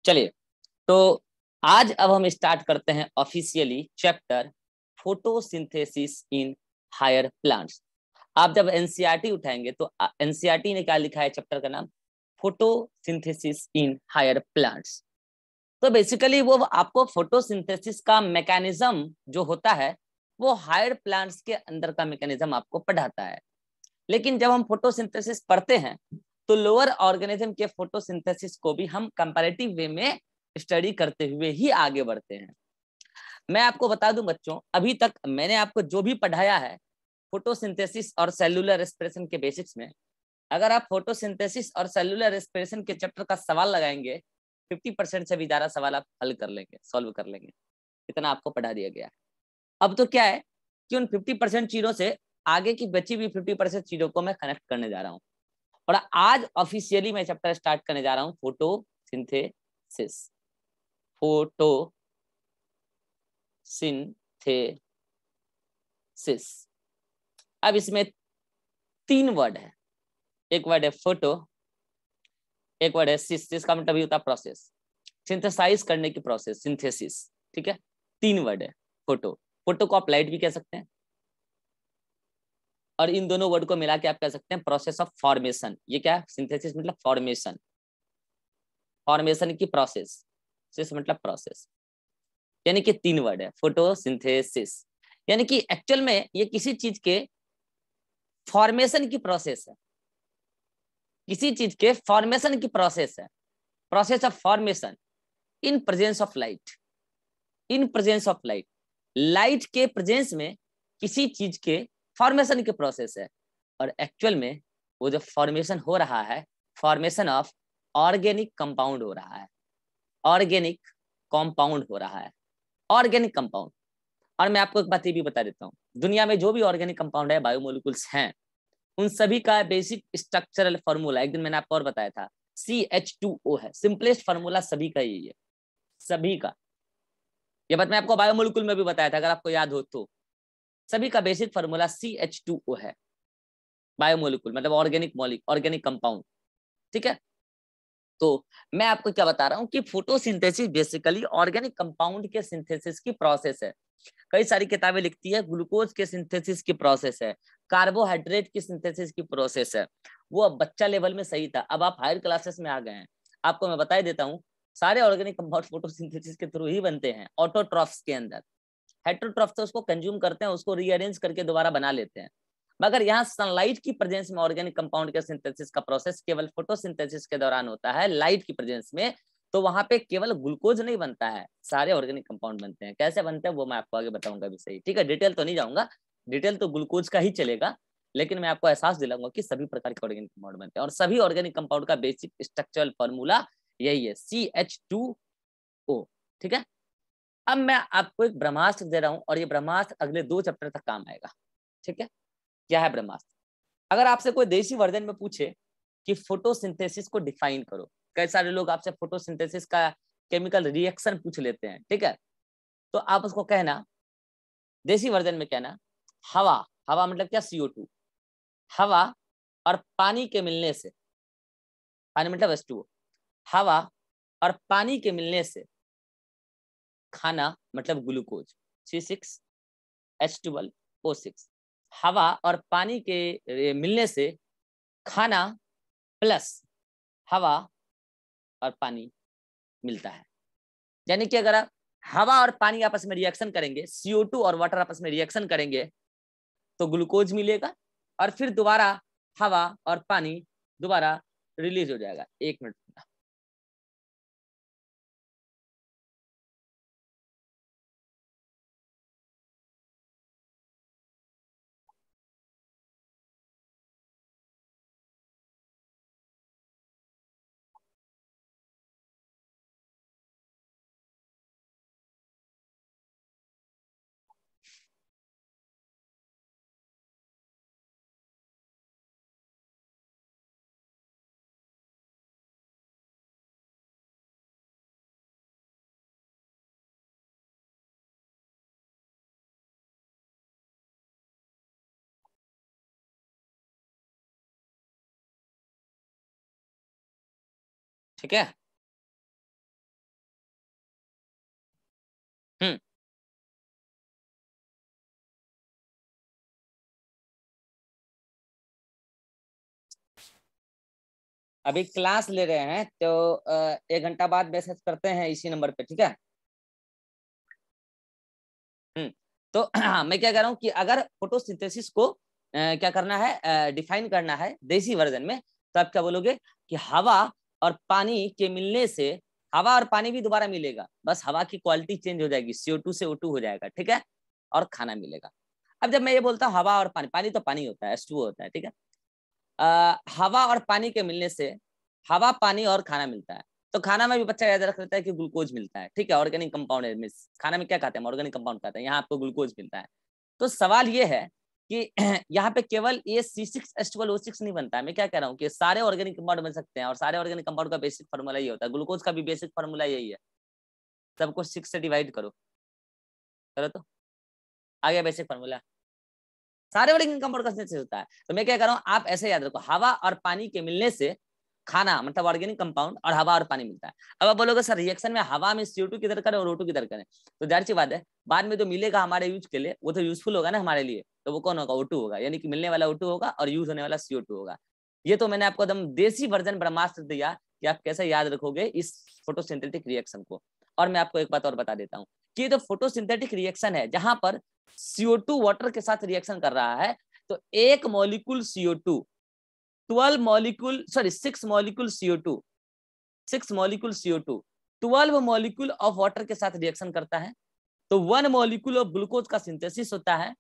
चलिए, तो आज अब हम स्टार्ट करते हैं officially chapter photosynthesis in higher plants. आप जब एनसीईआरटी उठाएंगे तो एनसीईआरटी ने क्या लिखा है चैप्टर का नाम? Photosynthesis in higher plants. तो बेसिकली वो आपको फोटोसिंथेसिस का मैकेनिज्म जो होता है वो हायर प्लांट्स के अंदर का मैकेनिज्म आपको पढ़ाता है। लेकिन जब हम फोटोसिंथेसिस पढ़ते हैं तो लोअर ऑर्गेनिज्म के फोटोसिंथेसिस को भी हम कंपैरेटिव वे में स्टडी करते हुए ही आगे बढ़ते हैं। मैं आपको बता दूं बच्चों, अभी तक मैंने आपको जो भी पढ़ाया है फोटोसिंथेसिस और सेलुलर रेस्पिरेशन के बेसिक्स में, अगर आप फोटोसिंथेसिस और सेलुलर रेस्पिरेशन के चैप्टर का सवाल लगाएंगे 50% से भी ज्यादा सवाल आप हल कर लेंगे, सॉल्व कर लेंगे। इतना आपको पढ़ा दिया गया है। अब तो क्या है कि उन 50% चीजों से आगे की बची हुई 50% चीजों को मैं कनेक्ट करने जा रहा हूँ। और आज ऑफिशियली मैं चैप्टर स्टार्ट करने जा रहा हूँ फोटोसिंथेसिस। फोटोसिंथेसिस। अब इसमें 3 वर्ड है। एक वर्ड है फोटो, एक वर्ड है सिस, जिसका मतलब ये होता है प्रोसेस, सिंथेसाइज करने की प्रोसेस, सिंथेसिस। ठीक है, 3 वर्ड है। फोटो, फोटो को आप लाइट भी कह सकते हैं, और इन दोनों वर्ड को मिला के आप कह सकते हैं प्रोसेस ऑफ फॉर्मेशन। ये क्या है? सिंथेसिस मतलब फॉर्मेशन, फॉर्मेशन की प्रोसेस, सिस मतलब प्रोसेस। यानी कि 3 वर्ड है फोटोसिंथेसिस। यानी कि एक्चुअल में ये किसी चीज के फॉर्मेशन की प्रोसेस है, किसी चीज के फॉर्मेशन की प्रोसेस है, process of formation in presence of light, in presence of light. Light के प्रेजेंस में किसी चीज के फॉर्मेशन की प्रोसेस है। और एक्चुअल में वो जो फॉर्मेशन हो रहा है, फॉर्मेशन ऑफ ऑर्गेनिक कंपाउंड हो रहा है, ऑर्गेनिक कंपाउंड हो रहा है, ऑर्गेनिक कंपाउंड। और मैं आपको एक बात ये भी बता देता हूँ, दुनिया में जो भी ऑर्गेनिक कंपाउंड है, बायोमोलिकुल्स हैं, उन सभी का बेसिक स्ट्रक्चरल फॉर्मूला एक दिन मैंने आपको और बताया था, CH2O है। सिंपलेस्ट फॉर्मूला सभी का यही है, सभी का। ये बात मैं आपको बायोमोलिकुल में भी बताया था, अगर आपको याद हो तो। सभी का बेसिक फॉर्मूला CH2O है। बायोमोलिकुल मतलब ऑर्गेनिक मॉलिक, ऑर्गेनिक कंपाउंड। ठीक है, तो मैं आपको क्या बता रहा हूँ कि फोटोसिंथेसिस बेसिकली ऑर्गेनिक कंपाउंड के सिंथेसिस की प्रोसेस है। कई सारी किताबें लिखती है ग्लूकोज के सिंथेसिस की प्रोसेस है, कार्बोहाइड्रेट की सिंथेसिस की प्रोसेस है। वो अब बच्चा लेवल में सही था, अब आप हायर क्लासेस में आ गए हैं। आपको मैं बता ही देता हूँ, सारे ऑर्गेनिक कंपाउंड फोटोसिंथेसिस के थ्रू ही बनते हैं, ऑटोट्रॉफ्स के अंदर। हेटेरोट्रॉफ तो उसको कंज्यूम करते हैं, उसको रीअरेंज करके दोबारा बना लेते हैं। मगर यहाँ सनलाइट की प्रेजेंस में ऑर्गेनिक कंपाउंड के सिंथेसिस का प्रोसेस केवल फोटोसिंथेसिस के दौरान होता है, लाइट की प्रेजेंस में। तो वहां पे केवल ग्लूकोज नहीं बनता है, सारे ऑर्गेनिक कंपाउंड बनते हैं। कैसे बनते हैं वो मैं आपको आगे बताऊंगा भी सही। ठीक है, डिटेल तो नहीं जाऊंगा, डिटेल तो ग्लूकोज का ही चलेगा, लेकिन मैं आपको एहसास दिलाऊंगा कि सभी प्रकार के ऑर्गेनिक कंपाउंड बनते हैं। और सभी ऑर्गेनिक कंपाउंड का बेसिक स्ट्रक्चरल फॉर्मूला यही है, CH2O। ठीक है, अब मैं आपको एक ब्रह्मास्त्र दे रहा हूं, और ये ब्रह्मास्त्र अगले 2 चैप्टर तक काम आएगा। ठीक है, क्या है ब्रह्मास्त्र? अगर आपसे कोई देसी वर्जन में पूछे कि फोटोसिंथेसिस को डिफाइन करो, कई सारे लोग आपसे फोटोसिंथेसिस का केमिकल रिएक्शन पूछ लेते हैं। ठीक है, तो आप उसको कहना, देसी वर्जन में कहना, हवा, हवा मतलब क्या? CO2। हवा और पानी के मिलने से, पानी मतलब H2O, हवा और पानी के मिलने से खाना मतलब ग्लूकोज, C6H12O6। हवा और पानी के मिलने से खाना प्लस हवा और पानी मिलता है। यानी कि अगर आप हवा और पानी आपस में रिएक्शन करेंगे, CO2 और वाटर आपस में रिएक्शन करेंगे, तो ग्लूकोज मिलेगा, और फिर दोबारा हवा और पानी दोबारा रिलीज हो जाएगा। 1 मिनट। ठीक है, हम्म अभी क्लास ले रहे हैं तो 1 घंटा बाद मैसेज करते हैं इसी नंबर पे, ठीक है। हम्म तो मैं क्या कह रहा हूँ कि अगर फोटोसिंथेसिस को क्या करना है, डिफाइन करना है देसी वर्जन में, तो आप क्या बोलोगे कि हवा और पानी के मिलने से, हवा और पानी भी दोबारा मिलेगा, बस हवा की क्वालिटी चेंज हो जाएगी, CO2 से O2 हो जाएगा, ठीक है, और खाना मिलेगा। अब जब मैं ये बोलता हूँ हवा और पानी, पानी तो पानी होता है, H2O होता है, ठीक है। हवा और पानी के मिलने से हवा, पानी और खाना मिलता है। तो खाना में भी बच्चा याद रख लेता है कि ग्लूकोज मिलता है, ठीक है, ऑर्गेनिक कंपाउंड है। मिस खाना में क्या खाते हैं, ऑर्गेनिक कंपाउंड खाते हैं, यहाँ आपको ग्लूकोज मिलता है। तो सवाल ये है कि यहाँ पे केवल ये C6H12O6 नहीं बनता है। मैं क्या कह रहा हूँ कि सारे ऑर्गेनिक कंपाउंड बन सकते हैं, और सारे ऑर्गेनिक कंपाउंड का बेसिक फॉर्मूला ये होता है, ग्लूकोज का भी बेसिक फॉर्मूला यही है। सबको 6 से डिवाइड करो, करो तो आ गया बेसिक फॉर्मूला। सारे ऑर्गेनिक कंपाउंड का सिंथेसिस होता है। तो मैं क्या कर रहा हूँ, आप ऐसे याद रखो, हवा और पानी के मिलने से खाना मतलब ऑर्गेनिक कंपाउंड और हवा और पानी मिलता है। अब आप बोलोगे सर रिएक्शन में हवा में CO2 किधर करें और O2 किधर करें, तो जाहिर सी बात है बाद में जो मिलेगा हमारे यूज के लिए वो तो यूजफुल होगा ना हमारे लिए, तो वो कौन होगा, O2 होगा, यानी कि मिलने वाला O2 होगा और यूज होने वाला CO2 होगा। ये तो मैंने आपको एकदम देसी वर्जन ब्रह्मास्त्र दिया कि आप कैसे याद रखोगे इस फोटोसिंथेटिक रिएक्शन को। और मैं आपको एक बात और बता देता हूँ कि ये तो फोटोसिंथेटिक रिएक्शन है जहां पर CO2 वाटर के साथ रिएक्शन कर रहा है, तो एक molecule CO2 12 molecule, sorry 6 molecule CO2, 6 molecule CO2 12 molecule of water के साथ रिएक्शन करता है, तो 1 मॉलिक्यूल ऑफ ग्लूकोज का सिंथेसिस होता है,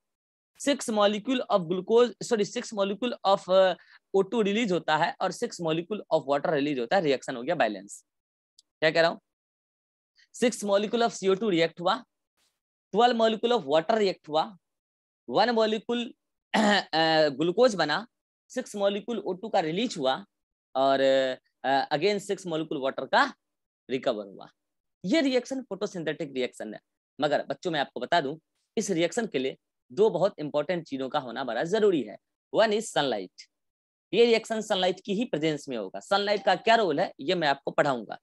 6 molecule of glucose, sorry 6 molecule of O2 release होता है, और 6 मॉलिक्यूल ऑफ वाटर रिलीज होता है। रिएक्शन हो गया बैलेंस। क्या कह रहा हूं, 6 मॉलिक्यूल ऑफ CO2 रिएक्ट हुआ, 12 मॉलिक्यूल ऑफ वाटर रिएक्ट हुआ, 1 मॉलिक्यूल ग्लूकोज बना, 6 मॉलिक्यूल O2 का रिलीज हुआ, और अगेन 6 मॉलिक्यूल वाटर का रिकवर हुआ। ये रिएक्शन फोटोसिंथेटिक रिएक्शन है। मगर बच्चों मैं आपको बता दूं, इस रिएक्शन के लिए 2 बहुत इंपॉर्टेंट चीजों का होना बड़ा जरूरी है। One is sunlight. ये रिएक्शन सनलाइट की ही प्रेजेंस में होगा। सनलाइट का क्या रोल है ये मैं आपको पढ़ाऊंगा।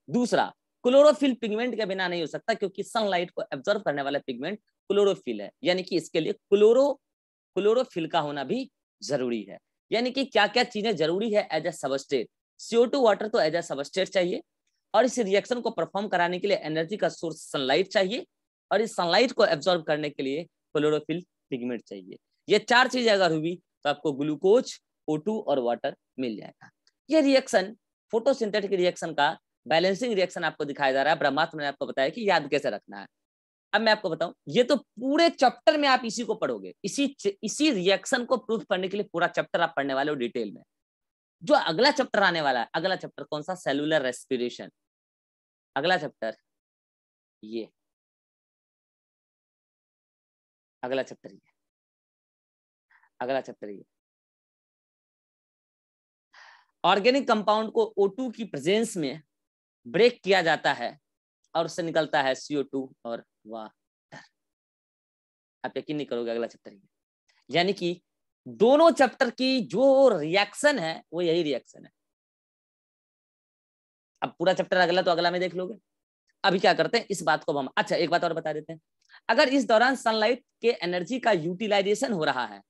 दूसरा, क्लोरोफिल पिगमेंट के बिना नहीं हो सकता, क्योंकि सनलाइट को एब्जॉर्ब करने वाला पिगमेंट क्लोरोफिल है, यानी कि इसके लिए क्लोरोफिल का होना भी जरूरी है। यानी कि क्या क्या चीजें जरूरी है as a substrate, CO2 water तो एज ए सबस्ट्रेट चाहिए, और इस रिएक्शन को परफॉर्म कराने के लिए एनर्जी का सोर्स सनलाइट चाहिए, और इस सनलाइट को एब्जॉर्ब करने के लिए क्लोरोफिल पिगमेंट चाहिए। ये 4 चीजें अगर हुई तो आपको ग्लूकोज, O2 और वाटर मिल जाएगा। ये रिएक्शन फोटोसिंथेटिक रिएक्शन का बैलेंसिंग रिएक्शन आपको दिखाया जा रहा है। ब्रह्मास्त्र ने आपको बताया कि याद कैसे रखना है। अब मैं आपको बताऊं, ये तो पूरे चैप्टर में आप इसी को पढ़ोगे, इसी रिएक्शन को प्रूफ करने के लिए पूरा चैप्टर आप पढ़ने वाले हो डिटेल में। जो अगला चैप्टर आने वाला है, अगला चैप्टर कौन सा, सेलुलर रेस्पिरेशन। अगला चैप्टर ये, अगला चैप्टर ये, अगला चैप्टर ये। ऑर्गेनिक कंपाउंड को O2 की प्रेजेंस में ब्रेक किया जाता है और उससे निकलता है CO2 और वाटर। आप यकीन नहीं करोगे, अगला चैप्टर ये, यानी कि दोनों चैप्टर की जो रिएक्शन है वो यही रिएक्शन है। अब पूरा चैप्टर अगला तो अगला में देख लोगे। अभी क्या करते हैं, इस बात को हम, अच्छा एक बात और बता देते हैं, अगर इस दौरान सनलाइट के एनर्जी का यूटिलाइजेशन हो रहा है,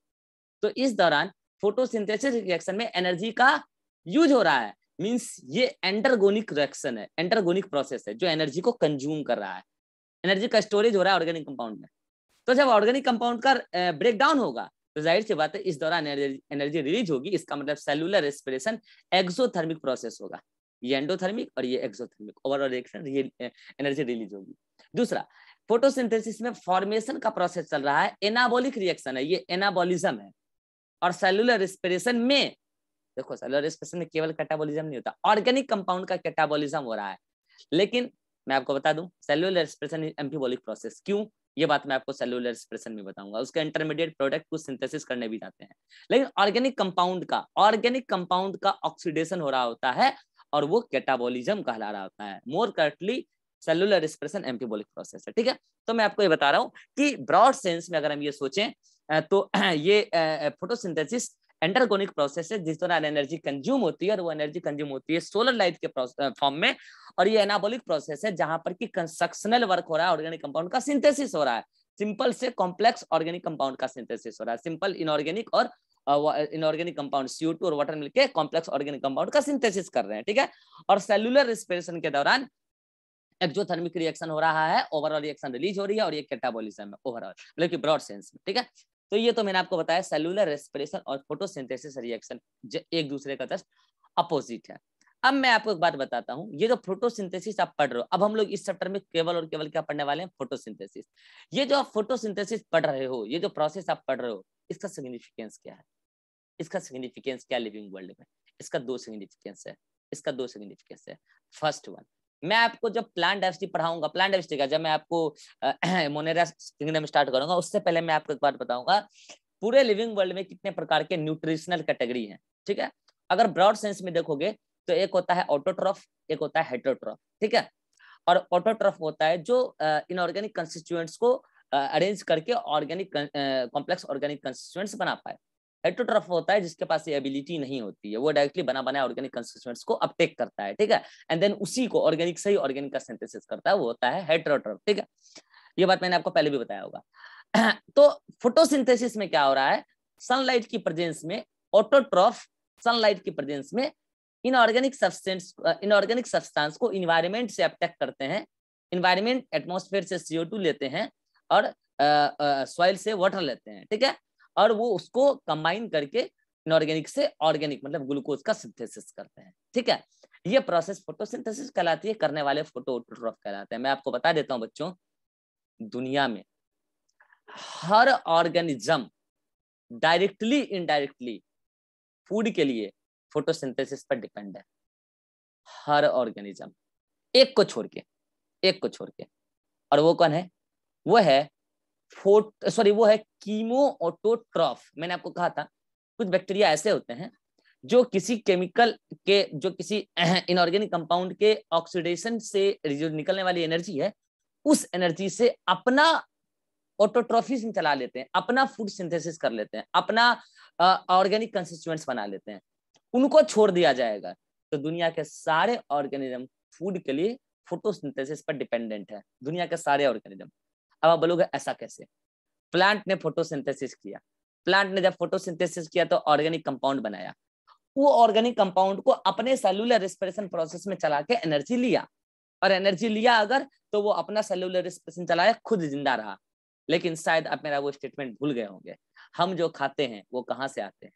तो इस दौरान फोटोसिंथेसिस रिएक्शन में एनर्जी का यूज हो रहा है, मींस ये एंटरगोनिक रिएक्शन है, एंटरगोनिक प्रोसेस है जो एनर्जी को कंज्यूम कर रहा है, एनर्जी का स्टोरेज हो रहा है ऑर्गेनिक कंपाउंड में। तो जब ऑर्गेनिक कंपाउंड का ब्रेक डाउन होगा तो जाहिर सी बात है इस दौरान एनर्जी रिलीज होगी। इसका मतलब सेलुलर रेस्पिरेशन एक्सोथर्मिक प्रोसेस होगा, ये एंडोथर्मिक और ये exothermic, overall reaction energy release होगी। दूसरा, फोटोसिंथेसिस में फॉर्मेशन का प्रोसेस चल रहा है, एनाबॉलिक रिएक्शन है, ये एनाबॉलिज्म है। और सेलुलर रेस्पिरेशन में देखो, सेलुलर रेस्पिरेशन में केवल कैटाबॉलिज्म नहीं होता, ऑर्गेनिक कंपाउंड का कैटाबॉलिज्म हो रहा है। लेकिन मैं आपको बता दूं, cellular respiration is amphibolic process. क्यों, ये बात मैं आपको सेलुलर रेस्पिरेशन में बताऊंगा। उसके इंटरमीडिएट प्रोडक्ट को सिंथेसिस करने भी जाते हैं, लेकिन ऑर्गेनिक कंपाउंड का ऑक्सीडेशन हो रहा होता है और वो कैटाबॉलिज्म कहला रहा होता है। More correctly cellular respiration amphibolic process है, ठीक है। तो मैं आपको ये बता रहा हूं कि ब्रॉड सेंस में अगर हम ये सोचें तो ये फोटोसिंथेसिस एंडरगोनिक प्रोसेस है जिस दौरान एनर्जी कंज्यूम होती है, और वो एनर्जी कंज्यूम होती है सोलर लाइट के फॉर्म में। और ये एनाबॉलिक प्रोसेस है जहां पर कि कंस्ट्रक्शनल वर्क हो रहा है, ऑर्गेनिक कंपाउंड का सिंथेसिस हो रहा है, सिंपल से कॉम्प्लेक्स ऑर्गेनिक कंपाउंड का सिंथेसिस हो रहा है। सिंपल इनऑर्गेनिक और इनऑर्गेनिक कंपाउंड CO2 और वाटर मिलके कॉम्प्लेक्स ऑर्गेनिक कंपाउंड का सिंथेसिस कर रहे हैं, ठीक है। और सेलुलर रेस्पिरेशन के दौरान एक्सोथर्मिक रिएक्शन हो रहा है, ओवरऑल रिएक्शन रिलीज हो रही है, और ये कैटाबॉलिज्म है ओवरऑल, मतलब कि ब्रॉड सेंस में, ठीक है। तो ये तो मैंने आपको बताया सेलुलर रेस्पिरेशन और फोटोसिंथेसिस रिएक्शन एक दूसरे का जस्ट अपोजिट है। अब मैं आपको एक बात बताता हूँ, ये जो फोटोसिंथेसिस आप पढ़ रहे हो, अब हम लोग इस चैप्टर में केवल और केवल क्या पढ़ने वाले हैं, फोटोसिंथेसिस। ये जो आप फोटोसिंथेसिस पढ़ रहे हो, ये जो प्रोसेस आप पढ़ रहे हो, इसका सिग्निफिकेंस क्या है, इसका सिग्निफिकेंस क्या लिविंग वर्ल्ड में? इसका दो सिग्निफिकेंस है, इसका दो सिग्निफिकेंस है। फर्स्ट वन, मैं आपको जब प्लांट डायवर्सिटी पढ़ाऊंगा, प्लांट डायवर्सिटी का जब मैं आपको मोनेरा किंगडम स्टार्ट करूंगा, उससे पहले मैं आपको एक बात बताऊंगा, पूरे लिविंग वर्ल्ड में कितने प्रकार के न्यूट्रिशनल कैटेगरी हैं, ठीक है। अगर ब्रॉड सेंस में देखोगे तो एक होता है ऑटोट्रॉफ, एक होता है हेटेरोट्रॉफ, ठीक है। और ऑटोट्रॉफ होता है जो इनऑर्गेनिक कंस्टिट्यूएंट्स को अरेंज करके ऑर्गेनिक कॉम्प्लेक्स ऑर्गेनिक कंस्टिट्यूएंट्स बना पाए। हेटेरोट्रॉफ होता है जिसके पास ये एबिलिटी नहीं होती है, वो डायरेक्टली बना बनाए ऑर्गेनिक कंस्टिट्यूएंट्स को अपटेक करता है, ठीक है, एंड देन उसी को ऑर्गेनिक से ही ऑर्गेनिक का सिंथेसिस करता है, वो होता है हेटेरोट्रॉफ, ठीक है। ये बात मैंने आपको पहले भी बताया होगा। तो फोटोसिंथेसिस में क्या हो रहा है, सनलाइट की प्रेजेंस में ऑटोट्रॉफ सनलाइट की प्रेजेंस में इनऑर्गेनिक सब्सटेंस को इन्वायरमेंट से अपटेक करते हैं, इन्वायरमेंट एटमॉस्फेयर से CO2 लेते हैं और सॉइल से वाटर लेते हैं, ठीक है, और वो उसको कंबाइन करके इनऑर्गेनिक से ऑर्गेनिक मतलब ग्लूकोज का सिंथेसिस करते हैं, ठीक है। ये प्रोसेस फोटोसिंथेसिस कहलाती है, करने वाले फोटोट्रॉफ कहलाते हैं। मैं आपको बता देता हूं बच्चों, दुनिया में हर ऑर्गेनिज्म डायरेक्टली इनडायरेक्टली फूड के लिए फोटोसिंथेसिस पर डिपेंड है, हर ऑर्गेनिज्म, एक को छोड़ के, एक को छोड़ के। और वो कौन है, वो है वो है कीमो ऑटोट्रॉफ। मैंने आपको कहा था कुछ बैक्टीरिया ऐसे होते हैं जो किसी केमिकल के, जो किसी इनऑर्गेनिक कंपाउंड के ऑक्सीडेशन से जो निकलने वाली एनर्जी है, उस एनर्जी से अपना ऑटोट्रॉफी चला लेते हैं, अपना फूड सिंथेसिस कर लेते हैं, अपना ऑर्गेनिक कंस्टिट्यूएंट्स बना लेते हैं, उनको छोड़ दिया जाएगा तो दुनिया के सारे ऑर्गेनिज्म फूड के लिए फोटोसिंथेसिस पर डिपेंडेंट है, दुनिया के सारे ऑर्गेनिज्म। अब आप बोलोगे ऐसा कैसे, प्लांट ने फोटोसिंथेसिस किया, प्लांट ने जब फोटोसिंथेसिस किया तो ऑर्गेनिक कंपाउंड बनाया, वो ऑर्गेनिक कंपाउंड को अपने सेलुलर रेस्पिरेशन प्रोसेस में चला के एनर्जी लिया, और एनर्जी लिया अगर तो वो अपना सेलुलर रेस्पिरेशन चलाया, खुद जिंदा रहा। लेकिन शायद आप मेरा वो स्टेटमेंट भूल गए होंगे, हम जो खाते हैं वो कहाँ से आते हैं,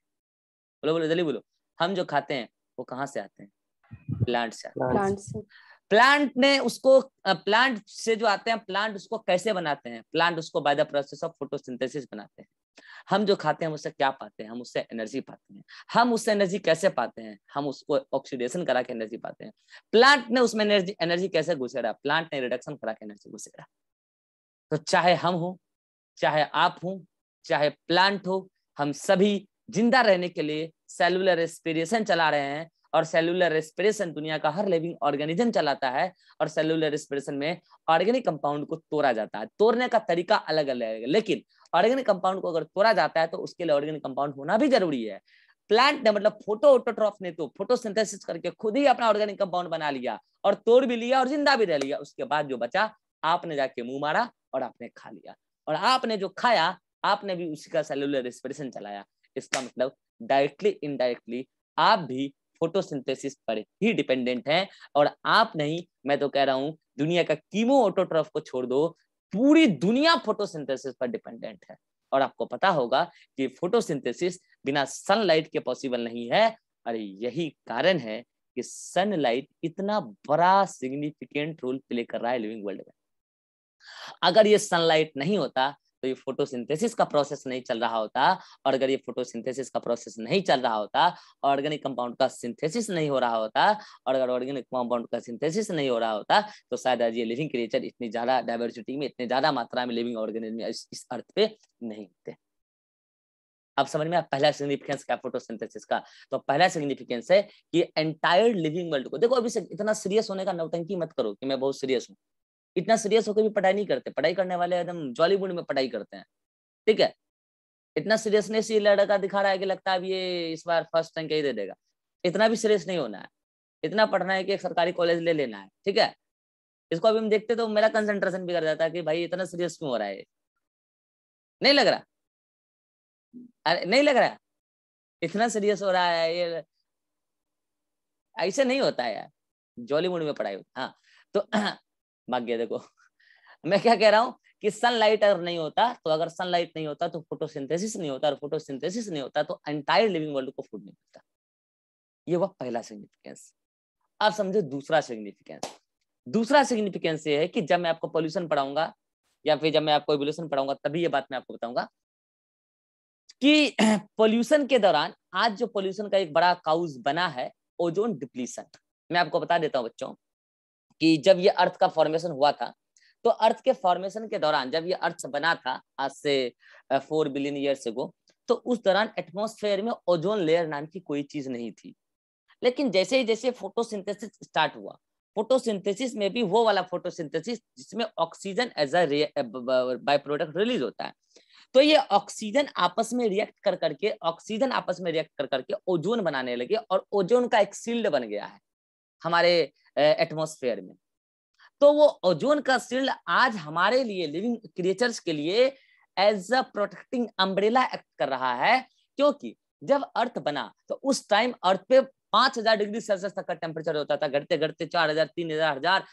बोलो बोलो जल्दी बोलो, हम जो खाते हैं वो कहाँ से आते हैं, प्लांट से आते हैं। प्लांट ने उसको, प्लांट से जो आते हैं, प्लांट उसको कैसे बनाते हैं, प्लांट उसको by the process of photosynthesis बनाते हैं। हम जो खाते हैं उससे क्या पाते हैं, हम उससे एनर्जी पाते हैं। हम उससे एनर्जी कैसे पाते हैं, हम उसको ऑक्सीडेशन करा के एनर्जी पाते हैं। प्लांट ने उसमें एनर्जी कैसे घुसेड़ा, प्लांट ने रिडक्शन करा के एनर्जी घुसेड़ा। तो चाहे हम हो, चाहे आप हो, चाहे प्लांट हो, हम सभी जिंदा रहने के लिए सेलुलर रेस्पिरेशन चला रहे हैं, और सेलुलर रेस्पिरेशन दुनिया का हर लिविंग ऑर्गेनिज्म चलाता है। और सेलुलर रेस्पिरेशन में ऑर्गेनिक कंपाउंड को तोड़ा जाता है, तोड़ने का तरीका अलग अलग है, लेकिन ऑर्गेनिक कंपाउंड को अगर तोड़ा जाता है तो उसके लिए ऑर्गेनिक कंपाउंड होना भी जरूरी है। प्लांट ने मतलब ऑटोट्रॉफ ने तो फोटोसिंथेसिस करके खुद ही अपना ऑर्गेनिक कंपाउंड बना लिया, और तोड़ भी लिया और जिंदा भी रह लिया। उसके बाद जो बचा आपने जाके मुंह मारा और आपने खा लिया, और आपने जो खाया आपने भी उसी का सेलुलर रेस्पिरेशन चलाया। इसका मतलब डायरेक्टली इनडायरेक्टली आप भी फोटोसिंथेसिस पर ही डिपेंडेंट हैं। और आप नहीं, मैं तो कह रहा हूं दुनिया का कीमो ऑटोट्रॉफ को छोड़ दो, पूरी दुनिया फोटोसिंथेसिस पर डिपेंडेंट है। और आपको पता होगा कि फोटोसिंथेसिस बिना सनलाइट के पॉसिबल नहीं है। और यही कारण है कि सनलाइट इतना बड़ा सिग्निफिकेंट रोल प्ले कर रहा है लिविंग वर्ल्ड में। अगर ये सनलाइट नहीं होता तो ये फोटोसिंथेसिस का प्रोसेस नहीं चल रहा होता, और अगर ये फोटोसिंथेसिस का प्रोसेस नहीं चल रहा होता, ऑर्गेनिक कंपाउंड का सिंथेसिस नहीं हो रहा होता, और अगर ऑर्गेनिक कंपाउंड का सिंथेसिस नहीं हो रहा होता तो शायद आज ये लिविंग क्रिएचर इतनी ज्यादा डाइवर्सिटी में, इतने ज्यादा मात्रा में लिविंग ऑर्गेनिज्म इस अर्थ पे नहीं होते। अब समझ में पहला सिग्निफिकेंस क्या फोटोसिंथेसिस का, तो पहला सिग्निफिकेंस है कि एंटायर लिविंग वर्ल्ड को देखो। अभी से इतना सीरियस होने का नौटंकी मत करो कि मैं बहुत सीरियस हूँ, इतना सीरियस होकर भी पढ़ाई नहीं करते, पढ़ाई करने वाले एकदम जॉलीवुड में पढ़ाई करते हैं, ठीक है। इतना सीरियसनेस ये लड़का दिखा रहा है कि लगता है अब ये इस बार फर्स्ट रैंक ही दे देगा। इतना भी सीरियस नहीं होना है, इतना पढ़ना है कि एक सरकारी कॉलेज ले लेना है, ठीक है। इसको अभी हम देखते तो मेरा कंसंट्रेशन भी कर जाता है कि भाई इतना सीरियस क्यों हो रहा है, नहीं लग रहा, अरे नहीं लग रहा इतना सीरियस हो रहा है ये, ऐसे नहीं होता है यार, जॉली मूड में पढ़ाई होती। हाँ तो भाग गया देखो। मैं क्या कह रहा हूँ कि सनलाइट अगर नहीं होता, तो अगर सनलाइट नहीं होता तो फोटोसिंथेसिस नहीं होता, और फोटोसिंथेसिस नहीं होता तो एंटायर लिविंग वर्ल्ड को फूड नहीं मिलता। ये वह पहला सिग्निफिकेंस। अब समझो दूसरा सिग्निफिकेंस। दूसरा सिग्निफिकेंस ये है कि जब मैं आपको पोल्यूशन पढ़ाऊंगा या फिर जब मैं आपको इवोल्यूशन पढ़ाऊंगा तभी ये बात मैं आपको बताऊंगा कि पोल्यूशन के दौरान आज जो पोल्यूशन का एक बड़ा काउज बना है ओजोन डिप्लीशन। मैं आपको बता देता हूं बच्चों कि जब ये अर्थ का फॉर्मेशन हुआ था, तो अर्थ के फॉर्मेशन के दौरान जब ये अर्थ बना था आज से 4 बिलियन ईयर्स अगो, तो उस दौरान एटमॉस्फेयर में ओजोन लेयर नाम की कोई चीज नहीं थी। लेकिन जैसे ही जैसे फोटोसिंथेसिस स्टार्ट हुआ, फोटोसिंथेसिस में भी वो वाला फोटोसिंथेसिस जिसमें oxygen as a by product release होता है, तो ये ऑक्सीजन आपस में रिएक्ट कर करके ऑक्सीजन आपस में रिएक्ट कर करके ओजोन बनाने लगे, और ओजोन का एक शील्ड बन गया है हमारे एटमॉस्फेयर में। तो वो ओजोन का शील्ड आज हमारे लिए लिविंग क्रिएचर्स के लिए as a protecting umbrella act कर रहा है, क्योंकि जब अर्थ बना तो उस टाइम अर्थ पे 5000 डिग्री सेल्सियस तक का टेम्परेचर होता था, घटते घटते 4000, 3000, 1000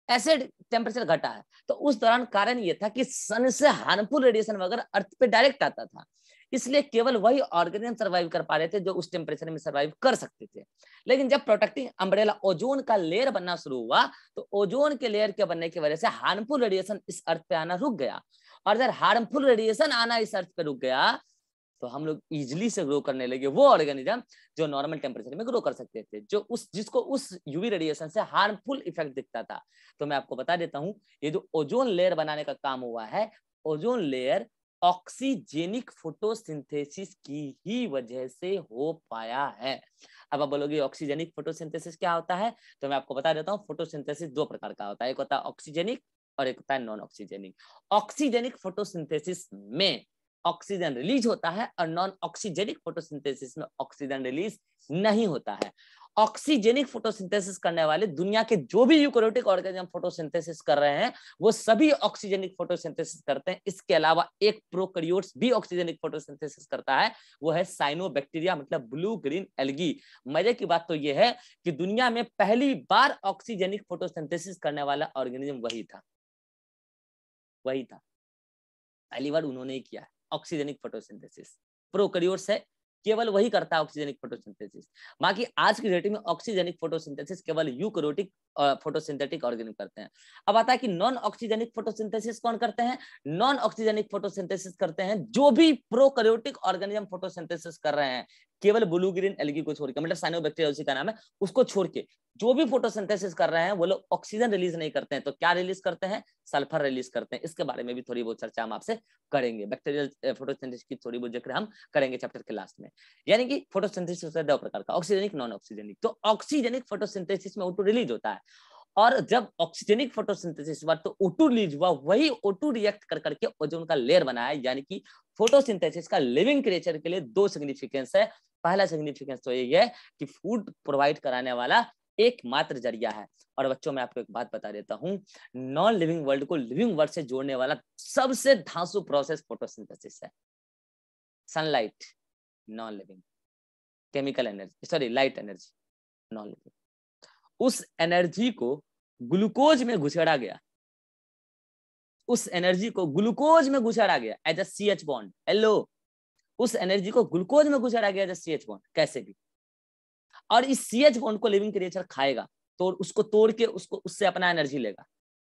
ऐसे टेम्परेचर घटा है। तो उस दौरान कारण ये था कि सन से हार्मफुल रेडिएशन वगैरह अर्थ पे डायरेक्ट आता था, इसलिए केवल वही ऑर्गेनिज्म सर्वाइव कर पा रहे थे जो उस टेम्परेचर में सर्वाइव कर सकते थे। लेकिन जब प्रोटेक्टिंग अम्ब्रेला ओजोन का लेयर बनना शुरू हुआ, तो ओजोन के लेयर के बनने की वजह से हार्मफुल रेडिएशन इस अर्थ पे आना रुक गया, और जब हार्मफुल रेडिएशन आना इस अर्थ पे रुक गया, तो हम लोग इजिली से ग्रो करने लगे वो ऑर्गेनिज्म जो नॉर्मल टेम्परेचर में ग्रो कर सकते थे, जो जिसको उस यूवी रेडिएशन से हार्मफुल इफेक्ट दिखता था। तो मैं आपको बता देता हूं, ये जो ओजोन लेयर बनाने का काम हुआ है, ओजोन लेयर ऑक्सीजेनिक फोटोसिंथेसिस की ही वजह से हो पाया है। अब आप बोलोगे ऑक्सीजेनिक फोटोसिंथेसिस क्या होता है, तो मैं आपको बता देता हूँ। फोटोसिंथेसिस दो प्रकार का होता है, एक होता है ऑक्सीजेनिक और एक होता है नॉन ऑक्सीजेनिक। ऑक्सीजेनिक फोटोसिंथेसिस में ऑक्सीजन रिलीज होता है, और नॉन ऑक्सीजेनिक फोटोसिंथेसिस में ऑक्सीजन रिलीज नहीं होता है। ऑक्सीजेनिक फोटोसिंथेसिस करने वाले दुनिया के जो भी यूकैरियोटिक ऑर्गेनिज्म फोटोसिंथेसिस कर रहे हैं, वो सभी ऑक्सीजेनिक फोटोसिंथेसिस करते हैं। इसके अलावा एक प्रोकैरियोट्स भी ऑक्सीजेनिक फोटोसिंथेसिस करता है, वो है साइनोबैक्टीरिया, मतलब ब्लू ग्रीन एल्गी। मजे की बात तो ये है कि दुनिया में पहली बार ऑक्सीजेनिक फोटोसिंथेसिस करने वाला ऑर्गेनिज्म वही था, पहली बार उन्होंने ही किया है ऑक्सीजेनिक फोटोसिंथेसिस। प्रोकैरियोट्स है, केवल वही करता है ऑक्सीजेनिक फोटोसिंथेसिस। बाकी आज की डेट में ऑक्सीजेनिक फोटोसिंथेसिस केवल यूकैरियोटिक फोटोसिंथेटिक ऑर्गेनिज्म करते हैं। अब आता है कि नॉन ऑक्सीजेनिक फोटोसिंथेसिस कौन करते हैं। नॉन ऑक्सीजेनिक फोटोसिंथेसिस करते हैं जो भी प्रोकैरियोटिक ऑर्गेनिज्म फोटोसिंथेसिस कर रहे हैं, केवल ब्लू ग्रीन एल्गी को छोड़ के, मतलब साइनोबैक्टीरिया उसी का नाम है, उसको छोड़ के जो भी फोटोसिंथेसिस कर रहे हैं वो लोग ऑक्सीजन रिलीज नहीं करते हैं। तो क्या रिलीज करते हैं, सल्फर रिलीज करते हैं। इसके बारे में भी थोड़ी बहुत चर्चा हम आपसे करेंगे, बैक्टीरियल फोटोसिंथेसिस की थोड़ी बहुत जिक्र हम करेंगे चैप्टर के लास्ट में। यानी कि फोटोसिंथेसिस होता है दो प्रकार का, ऑक्सीजनिक नॉन ऑक्सीजनिक। तो ऑक्सीजनिक फोटोसिंथेसिस में O2 रिलीज होता है, और जब ऑक्सीजनिक फोटोसिंथेसिस हुआ तो O2 रिलीज हुआ, वही O2 रिएक्ट कर करके ओजोन का लेयर बनाया। यानी कि फोटोसिंथेसिस का लिविंग क्रिएचर के लिए दो सिग्निफिकेंस है। पहला सिग्निफिकेंस तो यही है कि फूड प्रोवाइड कराने वाला एकमात्र जरिया है। और बच्चों मैं आपको एक बात बता देता हूं, नॉन लिविंग वर्ल्ड को लिविंग वर्ल्ड से जोड़ने वाला सबसे धांसू प्रोसेस फोटोसिंथेसिस है। Sunlight non living, chemical energy, sorry light energy non living. उस एनर्जी को ग्लूकोज में घुसेड़ा गया, उस एनर्जी को ग्लूकोज में घुसेड़ा गया as a CH bond. Hello, उस एनर्जी को ग्लूकोज में घुसेड़ा गया एज अ CH बॉन्ड, कैसे भी। और इस CH बॉन्ड को लिविंग क्रिएचर खाएगा, तो उसको तोड़ के उसको उससे अपना एनर्जी लेगा।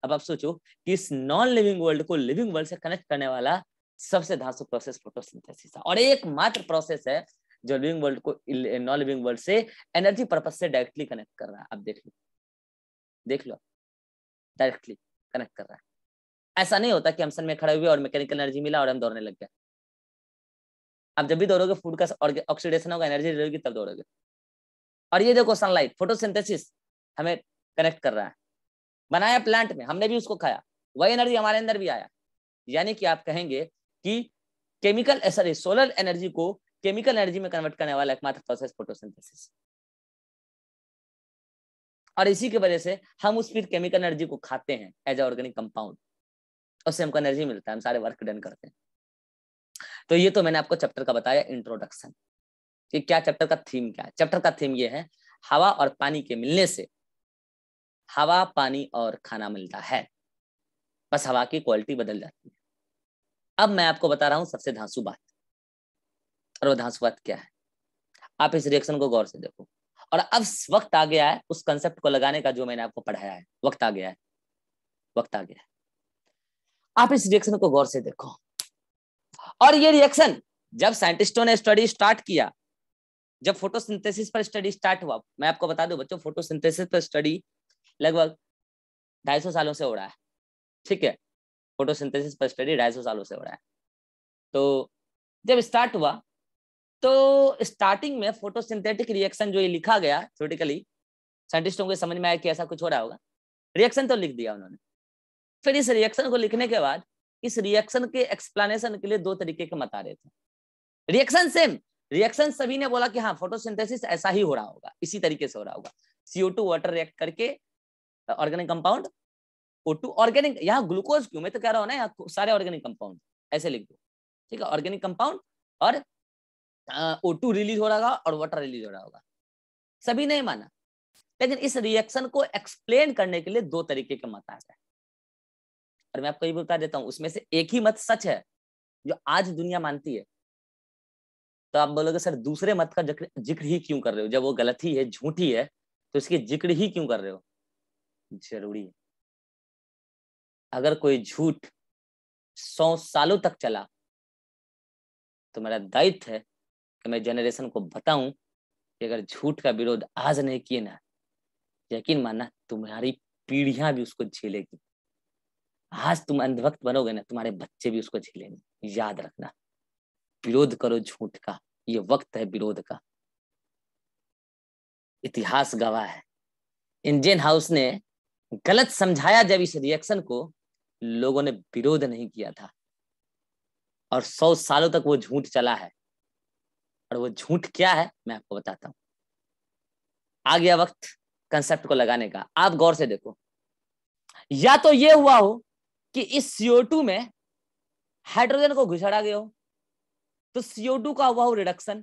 अब आप सोचो कि इस नॉन लिविंग वर्ल्ड को लिविंग वर्ल्ड से कनेक्ट करने वाला सबसे धांसू प्रोसेस फोटोसिंथेसिस है, और एकमात्र प्रोसेस है जो लिविंग वर्ल्ड को नॉन लिविंग वर्ल्ड से एनर्जी पर्पज से डायरेक्टली कनेक्ट कर रहा है। अब देख लो डायरेक्टली कनेक्ट कर रहा है। ऐसा नहीं होता कि हम सन में खड़े हुए और मैकेनिकल एनर्जी मिला और हम दौड़ने लग गए। आप जब भी दौड़ोगे फूड का ऑक्सीडेशन होगा, एनर्जी रहेगी तब दौड़ोगे। और ये देखो सनलाइट फोटोसिंथेसिस हमें कनेक्ट कर रहा है, बनाया प्लांट में, हमने भी उसको खाया, वही एनर्जी हमारे अंदर भी आया। यानी कि आप कहेंगे कि केमिकल सॉरी सोलर एनर्जी को केमिकल एनर्जी में कन्वर्ट करने वाला एकमात्र प्रोसेस फोटोसिंथेसिस। और इसी की वजह से हम उस फिर केमिकल एनर्जी को खाते हैं एज ऑर्गेनिक कंपाउंड, उससे हमको एनर्जी मिलता है, हम सारे वर्क डन करते हैं। तो ये तो मैंने आपको चैप्टर का बताया इंट्रोडक्शन कि क्या चैप्टर का थीम क्या है। चैप्टर का थीम ये है हवा और पानी के मिलने से हवा, पानी और खाना मिलता है, बस हवा की क्वालिटी बदल जाती है। अब मैं आपको बता रहा हूं सबसे धांसू बात, और वो धांसू बात क्या है, आप इस रिएक्शन को गौर से देखो। और अब वक्त आ गया है उस कंसेप्ट को लगाने का जो मैंने आपको पढ़ाया है, वक्त आ गया है, वक्त आ गया है। आप इस रिएक्शन को गौर से देखो। और ये रिएक्शन जब साइंटिस्टों ने स्टडी स्टार्ट किया, जब फोटोसिंथेसिस पर स्टडी स्टार्ट हुआ, मैं आपको बता दूं बच्चों, फोटोसिंथेसिस पर स्टडी लगभग 250 सालों से हो रहा है, ठीक है। फोटोसिंथेसिस पर स्टडी 250 सालों से हो रहा है। तो जब स्टार्ट हुआ तो स्टार्टिंग में फोटोसिंथेटिक रिएक्शन जो ये लिखा गया थ्योरेटिकली, साइंटिस्टों को समझ में आया कि ऐसा कुछ हो रहा होगा, रिएक्शन तो लिख दिया उन्होंने। फिर इस रिएक्शन को लिखने के बाद इस रिएक्शन के एक्सप्लेनेशन के लिए दो तरीके के मत आ रहे थे। रिएक्शन सेम, रिएक्शन सभी ने बोला कि हाँ फोटोसिंथेसिस ऐसा ही हो रहा होगा, इसी तरीके से हो रहा होगा, CO2 वाटर रिएक्ट करके ऑर्गेनिक कंपाउंड O2 ऑर्गेनिक, यहाँ ग्लूकोज क्यों, मैं तो कह रहा हूँ ना यहाँ सारे ऑर्गेनिक कंपाउंड ऐसे लिख दो, ठीक है। ऑर्गेनिक कंपाउंड और O2 रिलीज हो रहा होगा और वाटर रिलीज हो रहा होगा, सभी ने माना। लेकिन इस रिएक्शन को एक्सप्लेन करने के लिए दो तरीके के मत आ गए, और मैं आपको ये बता देता हूं उसमें से एक ही मत सच है जो आज दुनिया मानती है। तो आप बोलोगे सर दूसरे मत का जिक्र ही क्यों कर रहे हो, जब वो गलत ही है, झूठी है, तो इसकी जिक्र ही क्यों कर रहे हो। जरूरी है, अगर कोई झूठ 100 सालों तक चला तो मेरा दायित्व है कि मैं जनरेशन को बताऊं कि अगर झूठ का विरोध आज नहीं किए ना, यकीन मानना तुम्हारी पीढ़ियां भी उसको झेलेगी। आज तुम अंधभक्त बनोगे ना, तुम्हारे बच्चे भी उसको झेलेंगे। याद रखना, विरोध करो झूठ का, ये वक्त है विरोध का। इतिहास गवाह है, इंडियन हाउस ने गलत समझाया जब इस रिएक्शन को, लोगों ने विरोध नहीं किया था, और 100 सालों तक वो झूठ चला है। और वो झूठ क्या है मैं आपको बताता हूं। आ गया वक्त कंसेप्ट को लगाने का। आप गौर से देखो, या तो ये हुआ हो कि इस CO2 में हाइड्रोजन को घुसड़ा गया हो, तो CO2 का हुआ हो रिडक्शन।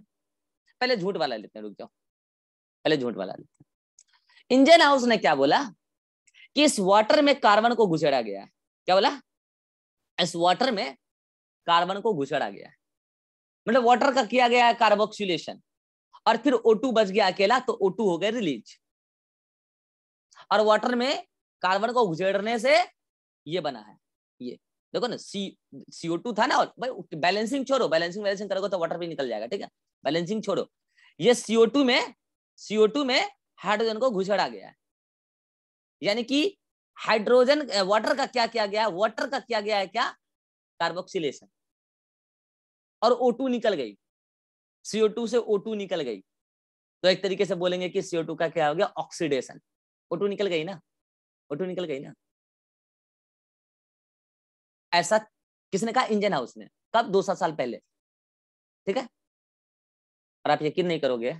पहले झूठ वाला लेते हैं, रुक जाओ, पहले झूठ वाला लेते हैं। इंडियन हाउस ने क्या बोला कि इस वाटर में कार्बन को घुसड़ा गया है। क्या बोला, इस वाटर में कार्बन को घुसड़ा गया है, मतलब वाटर का किया गया है कार्बोक्सिलेशन, और फिर O2 बच गया अकेला, तो O2 हो गया रिलीज, और वाटर में कार्बन को घुसेड़ने से ये बना है। ये देखो ना, CO2 था ना, और भाई बैलेंसिंग छोड़ो, बैलेंसिंग करोगे तो वाटर भी निकल जाएगा, ठीक है, बैलेंसिंग छोड़ो। ये CO2 में हाइड्रोजन को घुसेड़ा गया है, यानी कि हाइड्रोजन वाटर का क्या किया गया, वाटर का किया गया है क्या, कार्बोक्सिलेशन, और O2 निकल गई, CO2 से O2 निकल गई। तो एक तरीके से बोलेंगे कि CO2 का क्या हो गया, ऑक्सीडेशन। O2 निकल गई ना, O2 निकल गई ना। ऐसा किसने कहा, इंडियन हाउस ने, कब, 200 साल पहले, ठीक है। और आप यकीन नहीं करोगे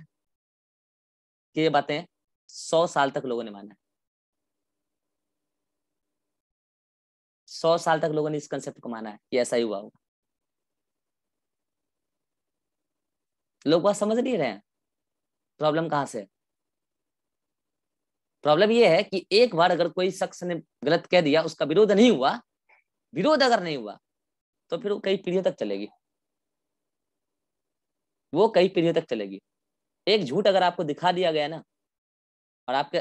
कि ये बातें 100 साल तक लोगों ने माना है। 100 साल तक लोगों ने इस कंसेप्ट को माना है कि ऐसा ही हुआ होगा। लोग बात समझ नहीं रहे हैं। प्रॉब्लम कहां से है, प्रॉब्लम ये है कि एक बार अगर कोई शख्स ने गलत कह दिया, उसका विरोध नहीं हुआ, विरोध अगर नहीं हुआ, तो फिर वो कई पीढ़ियों तक चलेगी, वो कई पीढ़ियों तक चलेगी। एक झूठ अगर आपको दिखा दिया गया ना, और आपके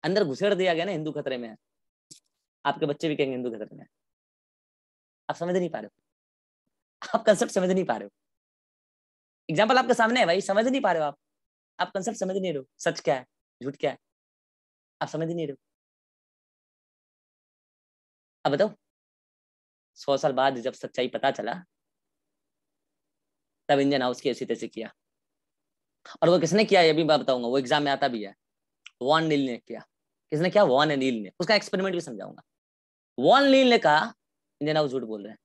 अंदर घुसेड़ दिया गया ना, हिंदू खतरे में है, आपके बच्चे भी कहेंगे हिंदू खतरे में है। आप समझ नहीं पा रहे हो, आप कंसेप्ट समझ नहीं पा रहे हो। एग्जाम्पल आपके सामने है भाई, समझ नहीं पा रहे हो आप कंसेप्ट समझ नहीं रहे हो, सच क्या है झूठ क्या है, आप समझ नहीं रहे हो। अब बताओ, 100 साल बाद जब सच्चाई पता चला, तब इंडियन हाउस की ऐसी तैसी किया। और वो किसने किया ये भी मैं बताऊंगा, वो एग्जाम में आता भी है। वॉन नील ने किया। किसने किया, वॉन नील ने, उसका एक्सपेरिमेंट भी समझाऊंगा। वॉन नील ने कहा इंडियन हाउस झूठ बोल रहे हैं।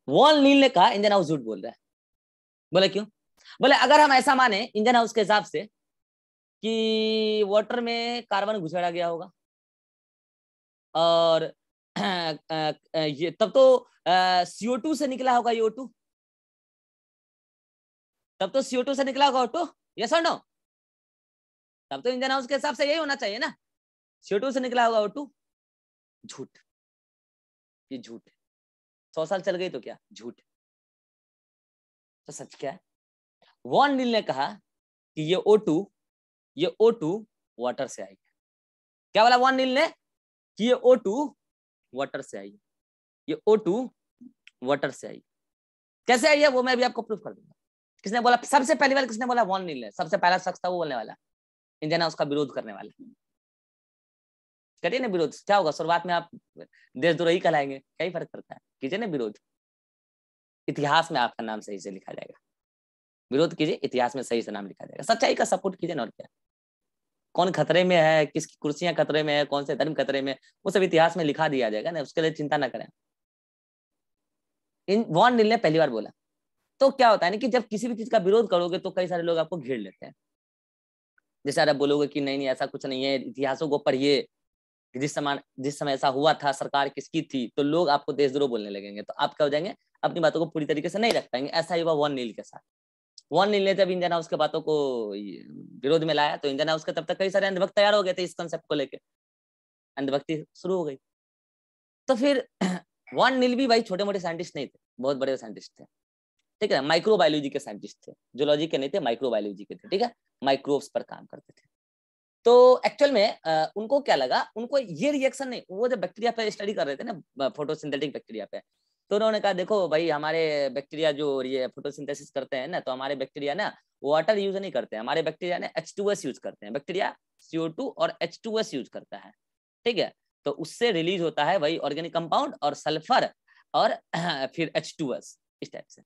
वॉन नील ने कहा इंडियन हाउस झूठ बोल रहा है। बोले क्यों? बोले अगर हम ऐसा माने इंडियन हाउस के हिसाब से कि वाटर में कार्बन घुसेड़ा गया होगा और ये तब तो CO2 से निकला होगा ये O2, तब तो CO2 से निकला होगा O2, यस और नो? तब तो इंडियन हाउस के हिसाब से यही होना चाहिए ना, CO2 से निकला होगा O2। झूठ, ये झूठ है। 100 साल चल गई तो क्या, झूठ। तो सच क्या है? वॉन नील ने कहा कि ये O2 वाटर से आई है। क्या बोला वॉन नील ने? कि ये O2 वाटर से आई है, ये O2 वाटर से आई। कैसे आई है वो मैं भी आपको प्रूफ कर दूंगा। किसने बोला? सबसे पहली बार किसने बोला? वॉन नील ने। सबसे पहला शख्स था वो बोलने वाला, इंडियन हाउस का विरोध करने वाला। करिए ना विरोध, क्या होगा? शुरुआत में आप देशद्रोही कहलाएंगे, क्या ही फर्क पड़ता है, कीजिए ना विरोध। इतिहास में आपका नाम सही से लिखा जाएगा। विरोध कीजिए, इतिहास में सही से नाम लिखा जाएगा। सच्चाई का सपोर्ट कीजिए ना, और क्या। कौन खतरे में है, किसकी कुर्सियां खतरे में है, कौन से धर्म खतरे में, वो सब इतिहास में लिखा दिया जाएगा ना, उसके लिए चिंता ना करें। इन वॉन नील ने पहली बार बोला। तो क्या होता है ना कि जब किसी भी चीज का विरोध करोगे तो कई सारे लोग आपको घेर लेते हैं। जैसे आप बोलोगे कि नहीं नहीं ऐसा कुछ नहीं है, इतिहासों को पढ़िए, जिस समय ऐसा हुआ था, सरकार किसकी थी, तो लोग आपको देशद्रोह बोलने लगेंगे, तो आप क्या हो जाएंगे, अपनी बातों को पूरी तरीके से नहीं रख पाएंगे। ऐसा ही हुआ वॉन नील के साथ। वॉन नील ने जब इंडियन हाउस के बातों को विरोध में लाया तो इंडियन हाउस के तब तक कई सारे अंधभक्त तैयार हो गए थे इस कंसेप्ट को लेकर, अंधभक्ति शुरू हो गई। तो फिर वॉन नील भी भाई छोटे मोटे साइंटिस्ट नहीं थे, बहुत बड़े साइंटिस्ट थे, ठीक है। माइक्रोबायोलॉजी के साइंटिस्ट थे, जूलॉजी के नहीं थे, माइक्रोबायोलॉजी के थे, ठीक है। माइक्रोब्स पर काम करते थे। तो एक्चुअल में उनको क्या लगा, उनको ये रिएक्शन नहीं, वो जब बैक्टीरिया पे स्टडी कर रहे थे ना, फोटोसिंथेटिक बैक्टीरिया पे, तो उन्होंने कहा देखो भाई हमारे बैक्टीरिया जो ये फोटोसिंथेसिस करते हैं ना, तो हमारे बैक्टीरिया ना वाटर यूज नहीं करते हैं, हमारे बैक्टीरिया ना H2S यूज करते हैं। बैक्टीरिया CO2 और H2S यूज करता है, ठीक है। तो उससे रिलीज होता है वही ऑर्गेनिक कंपाउंड और सल्फर और फिर H2S, इस टाइप से,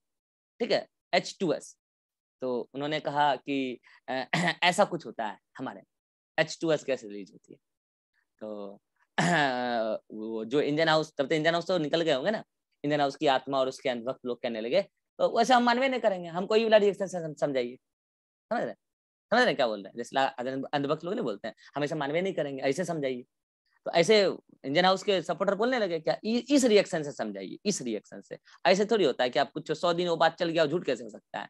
ठीक है, H2S। तो उन्होंने कहा कि ऐसा कुछ होता है हमारे, H2S कैसे रिलीज होती है। तो वो जो इंडियन हाउस, तब तो इंडियन हाउस तो निकल गए होंगे ना, इंडियन हाउस की आत्मा और उसके अंधभक्त लोग कहने लगे तो वैसे हम मानवे नहीं करेंगे, हम कोई वाला रिएक्शन से समझाइए, समझ रहे, समझ रहे क्या बोल रहे हैं? जैसे अंधभक्त लोग नहीं बोलते हैं हम ऐसे मानवे नहीं करेंगे, ऐसे समझाइए। तो ऐसे इंडियन हाउस के सपोर्टर बोलने लगे क्या इस रिएक्शन से समझाइए, इस रिएक्शन से। ऐसे थोड़ी होता है कि आप कुछ 100 दिन वो बात चल गया, झूठ कैसे हो सकता है।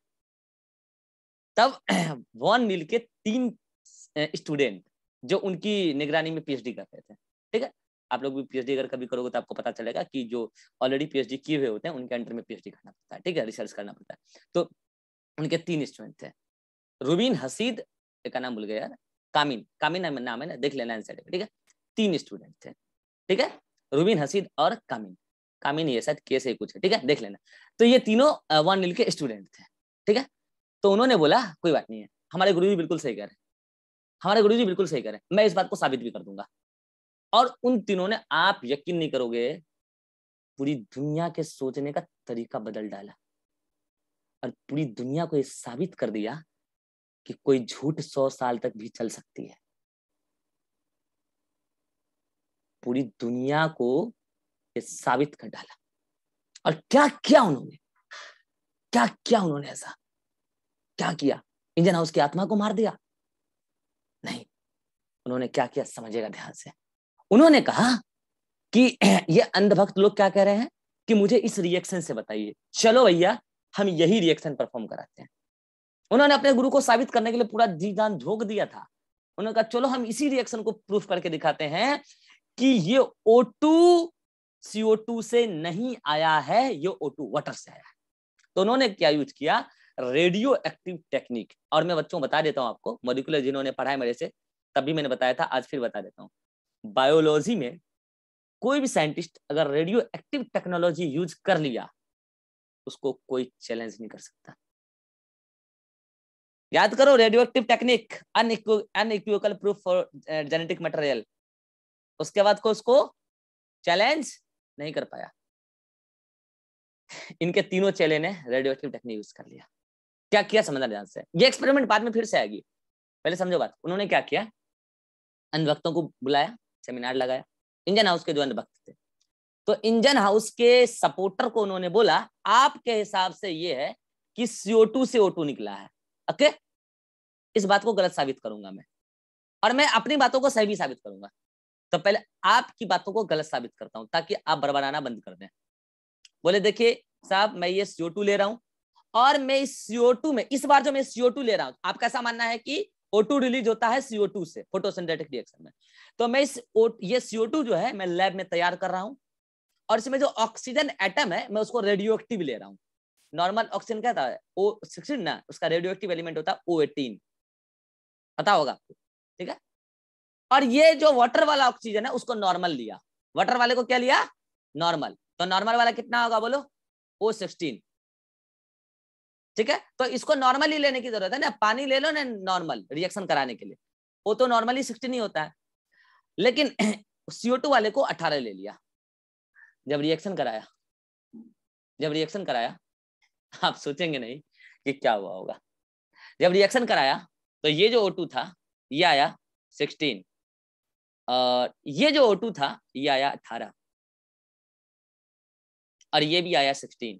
तब वॉन नील के 3 स्टूडेंट जो उनकी निगरानी में PhD कर रहे थे, ठीक है। आप लोग भी PhD अगर कभी करोगे तो आपको पता चलेगा कि जो ऑलरेडी PhD किए हुए होते हैं उनके अंडर में PhD करना पड़ता है, ठीक है, रिसर्च करना पड़ता है। तो उनके 3 स्टूडेंट थे, रुबीन हसीद, एक का नाम भूल गया यार, कामिन, कामिन नाम है ना, देख लेना आंसर, ठीक है। 3 स्टूडेंट थे, ठीक है, रुबीन हसीद और कामिन, कामिन ये शायद के से कुछ है, ठीक है, देख लेना। तो ये तीनों वॉन नील के स्टूडेंट थे, ठीक है। तो उन्होंने बोला कोई बात नहीं है, हमारे गुरुजी बिल्कुल सही कह रहे हैं, हमारे गुरुजी बिल्कुल सही कह रहे हैं, मैं इस बात को साबित भी कर दूंगा। और उन तीनों ने, आप यकीन नहीं करोगे, पूरी दुनिया के सोचने का तरीका बदल डाला और पूरी दुनिया को ये साबित कर दिया कि कोई झूठ 100 साल तक भी चल सकती है। पूरी दुनिया को ये साबित कर डाला। और क्या किया उन्होंने, क्या किया उन्होंने, ऐसा क्या किया? इंडियन हाउस की आत्मा को मार दिया? नहीं, उन्होंने क्या किया समझिएगा ध्यान से। उन्होंने कहा कि ये अंधभक्त लोग क्या कह रहे हैं कि मुझे इस रिएक्शन से बताइए, चलो भैया हम यही रिएक्शन परफॉर्म कराते हैं। उन्होंने अपने गुरु को साबित करने के लिए पूरा जी जान झोंक दिया था। उन्होंने कहा चलो हम इसी रिएक्शन को प्रूफ करके दिखाते हैं कि ये O2 CO2 से नहीं आया है, ये O2 वाटर से आया है। तो उन्होंने क्या यूज किया, रेडियो एक्टिव टेक्निक। और मैं बच्चों बता देता हूं आपको, मॉलिक्यूलर जिन्होंने पढ़ा है मेरे से, तभी मैंने बताया था, आज फिर बता देता हूँ। बायोलॉजी में कोई भी साइंटिस्ट अगर रेडियो एक्टिव टेक्नोलॉजी यूज कर लिया, उसको कोई चैलेंज नहीं कर सकता। याद करो, radio active technique, unequivocal proof for genetic material. उसके बाद को उसको चैलेंज नहीं कर पाया। इनके तीनों चेले ने रेडियो एक्टिव टेक्निक यूज कर लिया। क्या किया समझना ध्यान से, ये एक्सपेरिमेंट बाद में फिर से आएगी, पहले समझो बात। उन्होंने क्या किया, अंधभक्तों को बुलाया, सेमिनार लगाया, इंडियन हाउस के जो अंधभक्त थे तो इंजन हाउस के सपोर्टर को उन्होंने बोला आपके हिसाब से ये है कि CO2 से O2 निकला है। ओके, इस बात को गलत साबित करूंगा मैं, और मैं अपनी बातों को सही भी साबित करूंगा। तो पहले आपकी बातों को गलत साबित करता हूं ताकि आप बड़बड़ाना बंद कर दें। बोले देखिए साहब मैं ये CO2 ले रहा हूं, और मैं इस CO2 में इस बार जो मैं CO2 ले रहा हूं, आपका ऐसा मानना है कि O2 रिलीज होता है CO2 से फोटोसिंथेटिक रिएक्शन में, तो मैं ये CO2 जो है मैं लैब में तैयार कर रहा हूं, और इसमें जो ऑक्सीजन एटम है मैं उसको रेडियो एक्टिव ले रहा हूं। नॉर्मल ऑक्सीजन क्या था, O16 ना, उसका रेडियो एक्टिव एलिमेंट होता है O18, पता होगा आपको, ठीक है। और ये जो वाटर वाला ऑक्सीजन है उसको नॉर्मल लिया, वाटर वाले को क्या लिया, नॉर्मल। तो नॉर्मल वाला कितना होगा बोलो, O16, ठीक है। तो इसको नॉर्मली लेने की जरूरत है ना, पानी ले लो ना नॉर्मल रिएक्शन कराने के लिए, वो तो नॉर्मली 16 ही होता है, लेकिन CO2 वाले को 18 ले लिया। जब रिएक्शन कराया आप सोचेंगे नहीं कि क्या हुआ होगा। जब रिएक्शन कराया तो ये जो O2 था ये आया 16, और ये जो O2 था ये आया 18, और ये भी आया 16,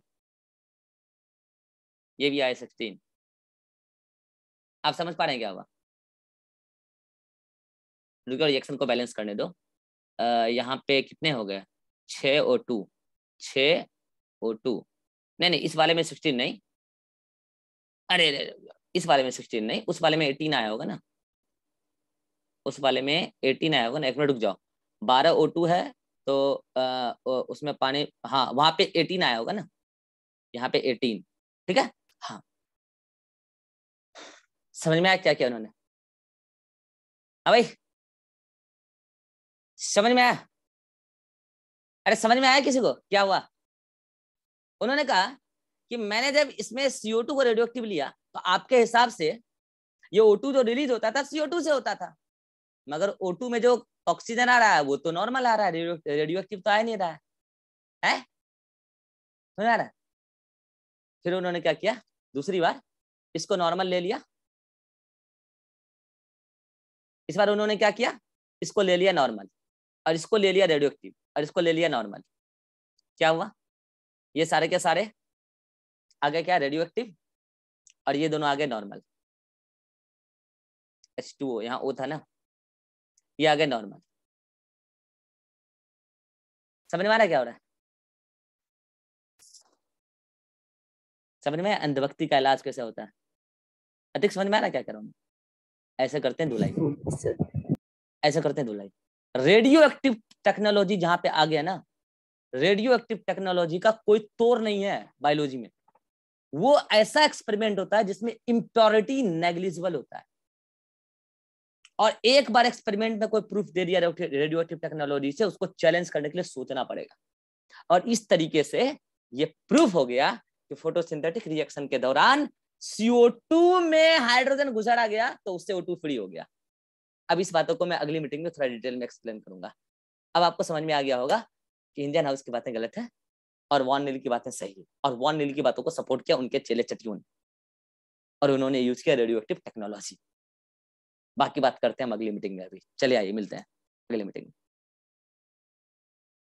ये भी आया 16। आप समझ पा रहे हैं क्या हुआ? रुको रिएक्शन को बैलेंस करने दो। यहाँ पे कितने हो गए, 6 O2 नहीं इस वाले में 16 नहीं, अरे इस वाले में 16 नहीं, उस वाले में 18 आया होगा ना, उस वाले में 18 आया होगा ना। एक मिनट रुक जाओ, 12 O2 है तो उसमें पानी, हाँ वहां पे 18 आया होगा ना, यहाँ पे 18, ठीक है। हाँ समझ में आया क्या क्या उन्होंने, हाँ भाई समझ में आया, अरे समझ में आया किसी को क्या हुआ? उन्होंने कहा कि मैंने जब इसमें CO2 को रेडियो एक्टिव लिया तो आपके हिसाब से ये O2 जो रिलीज होता था CO2 से होता था, मगर O2 में जो ऑक्सीजन आ रहा है वो तो नॉर्मल आ रहा है, रेडियो एक्टिव तो आ नहीं रहा है, समझ आ रहा है? फिर उन्होंने क्या किया, दूसरी बार इसको नॉर्मल ले लिया, इस बार उन्होंने क्या किया, इसको ले लिया नॉर्मल, और इसको ले लिया रेडियो एक्टिव, और इसको ले लिया नॉर्मल। क्या हुआ, ये सारे के सारे आगे क्या रेडियो एक्टिव, और ये दोनों आगे नॉर्मल। H2O यहाँ O था ना, ये आगे नॉर्मल। समझ में आ रहा है क्या हो रहा है? समझ में अंधभक्ति का इलाज कैसे होता है? अधिक समझ में आ रहा है क्या कर रहा हूँ? ऐसे करते हैं धुलाई, ऐसे करते हैं धुलाई। रेडियो एक्टिव टेक्नोलॉजी जहां पे आ गया ना, रेडियो एक्टिव टेक्नोलॉजी का कोई तोड़ नहीं है बायोलॉजी में। वो ऐसा एक्सपेरिमेंट होता है जिसमें इम्प्योरिटी नेग्लिजिबल होता है, और एक बार एक्सपेरिमेंट में कोई प्रूफ दे दिया रेडियो एक्टिव टेक्नोलॉजी से, उसको चैलेंज करने के लिए सोचना पड़ेगा। और इस तरीके से ये प्रूफ हो गया कि फोटोसिंथेटिक रिएक्शन के दौरान CO2 में हाइड्रोजन गुजारा गया तो उससे O2 फ्री हो गया। अब इस बातों को मैं अगली मीटिंग में थोड़ा डिटेल में एक्सप्लेन करूंगा। अब आपको समझ में आ गया होगा कि इंडियन हाउस की बातें गलत है और वॉन नील की बातें सही है, और वॉन नील की बातों को सपोर्ट किया उनके चेले चटियों ने, और उन्होंने यूज किया रेडियो एक्टिव टेक्नोलॉजी। बाकी बात करते हैं हम अगली मीटिंग में। अभी चले आइए मिलते हैं अगली मीटिंग में।